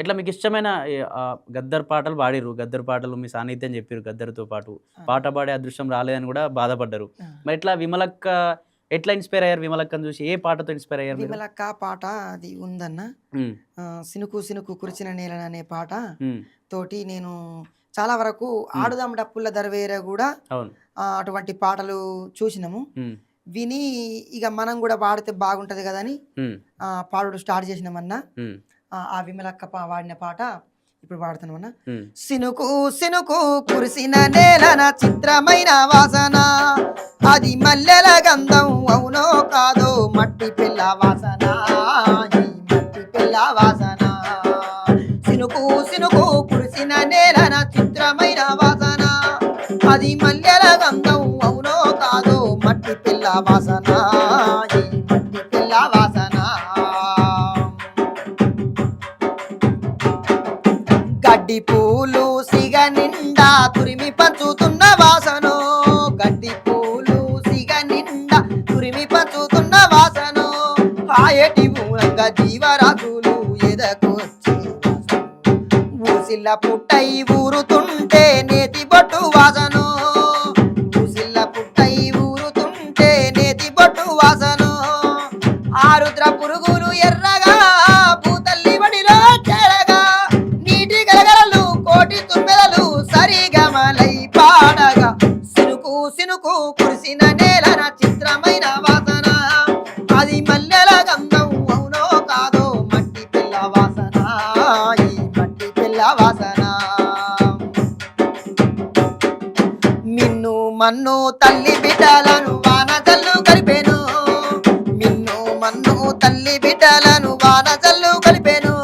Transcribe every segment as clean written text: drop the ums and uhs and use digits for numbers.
ఇట్లా మీకు ఇష్టమైన గద్దర్ పాటలు పాడిర్రు. గద్దర్ పాటలు మీ సాన్నిధ్యం చెప్పిర్రు గద్దర్‌తో పాటు. పాట పాడే అదృష్టం రాలేదని గూడా బాధపడ్డారు. మరి ఇట్లా విమలక్క ఎట్లా ఇన్‌స్పైర్ అయ్యారు విమలక్కని చూసి? ఏ పాటతో ఇన్‌స్పైర్ అయ్యారు మీరు? విమలక్క పాట అది ఉందన్న. హ్మ్. 'సినుకు సినుకు కురిసిన నేలన' అనే పాట హ్మ్. తోటి నేను చాలా వరకు 'ఆడుదాం డప్పుల దరవేర' గూడా అవును. అటువంటి పాటలు చూసినాము. హ్మ్. విని ఇగ మనం గూడా పాడితే బాగుంటది గదని హ్మ్. పాడుడు స్టార్ట్ చేసినామన్నా. హ్మ్. ఆ విమలక్క వాడిన పాట ఇప్పుడు పాడుతున్నామన్నా. హ్మ్. సినుకు సినుకు కురిసిన నేలన చిత్రమైన వాసన, అది మల్లెల గంధం అవునో కాదో మట్టి పిల్ల వాసన, ఈ మట్టి పిల్ల వాసన. సినుకు సినుకు కురిసిన నేలన చిత్రమైన వాసన, అది మల్లెల గంధం అవునో కాదో మట్టి పిల్ల వాసన, ఈ మట్టి పిల్ల వాసన. గడ్డి పూలు సిగ నిండా తురిమి పంచుతున్న వాసను, గడ్డి పూలు సిగ నిండా తురిమి పంచుతున్న వాసను, ఆయటి మూలంగా జీవరాజులు ఎదకొచ్చి ఊసిల్ల పుట్టై ఊరుతుంటే నేతి బొట్టు వాసను, ఊసిల్ల పుట్టై ఊరుతుంటే నేతి బొట్టు వాసను, ఆరుద్ర పురుగులు ఎర్రగా భూతల్లి వడిలో చేరగా, నీటి గలగలలు కోటి తుమ్మెదలు సరిగమలై పాడగా, సినుకు సినుకు కురిసిన నేలన చిత్రమైన వాసన, అది మల్లెల గంధం అవునో కాదో మట్టి పిల్ల వాసన, ఈ మట్టి పిల్ల వాసన. మిన్ను మన్ను తల్లి బిడ్డలను వానజల్లు కలిపెను, మిన్ను మన్ను తల్లి బిడ్డలను వానజల్లు కలిపెను,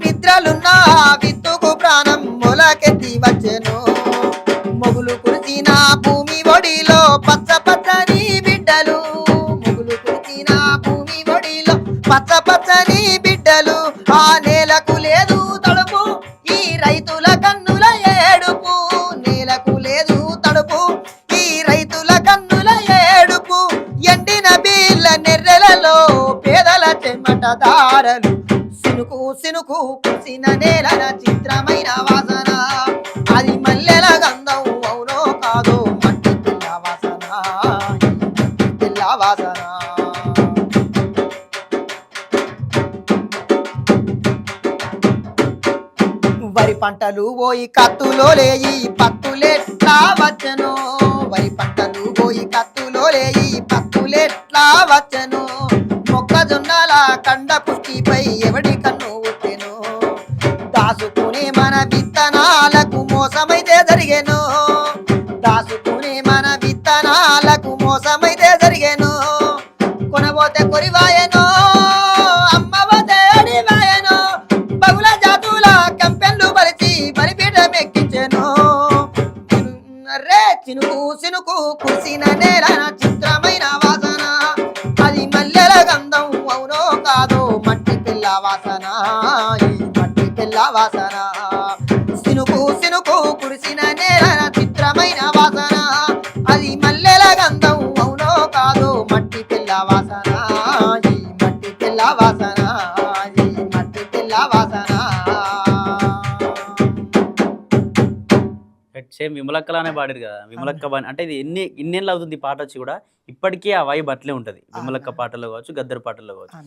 నిద్రలున్న విత్తుకు ప్రాణం మొలకెత్తి వచ్చెను, మొగులు కురిసిన భూమి ఒడిలో పచ్చ పచ్చని బిడ్డలు, మొగులు కురిసిన భూమి ఒడిలో పచ్చ పచ్చని బిడ్డలు, ఆ నేలకు లేదు తడుపు ఈ రైతుల కన్నుల ఏడుపు, నేలకు లేదు తడుపు ఈ రైతుల కన్నుల ఏడుపు, ఎండిన బీళ్ళ నెర్రెలలో పేదల చెమట దారలు, సినుకు సినుకు కురిసిన నేలన చిత్రమైన వాసన, అది మల్లెల గంధం అవునో కాదో మట్టి పిల్ల వాసన, ఈ మట్టి పిల్ల వాసన. వరి పంటలు పోయి కత్తులో లేయి పత్తులెట్లా వచ్చను, వరి పంటలు పోయి కత్తులో లేయి పత్తులెట్లా వచ్చను, మొక్కజొన్నల కండ పుష్టిపై ఎవడి కన్ను ఉట్టెను, దాసుకునే మన విత్తనాలకు మోసమైతే జరిగెను, దాసుకునే మన విత్తనాలకు మోసమైతే జరిగెను, కొనబోతే కొరివాయనో అమ్మబోతే అడివాయనో, బగుల జాతుల కంపెన్లు పరిచి బలిపీఠ మెక్కించెను, రే చినుకు సినుకు కురిసిన నేలన చిత్రమైన వాసన, అది మల్లెల గంధం అవునో కాదో మట్టి పిల్ల వాసన, ఈ మట్టి పిల్ల వాసన. సినుకు సినుకు కురిసిన నేలన చిత్రమైన వాసన, అది మల్లెల గంధం అవునో కాదో మట్టి పిల్ల వాసన, ఈ మట్టి పిల్ల వాసన, ఈ మట్టి పిల్ల వాసన. సేమ్ విమలక్కలానే పాడారు కదా! విమలక్క అంటే ఇది ఇన్నేళ్ళు అవుతుంది ఈ పాట వచ్చి కూడా ఇప్పటికీ ఆ వైబ్ అట్లే ఉంటది. విమలక్క పాటల్లో కావచ్చు, గద్దర్ పాటల్లో కావచ్చు.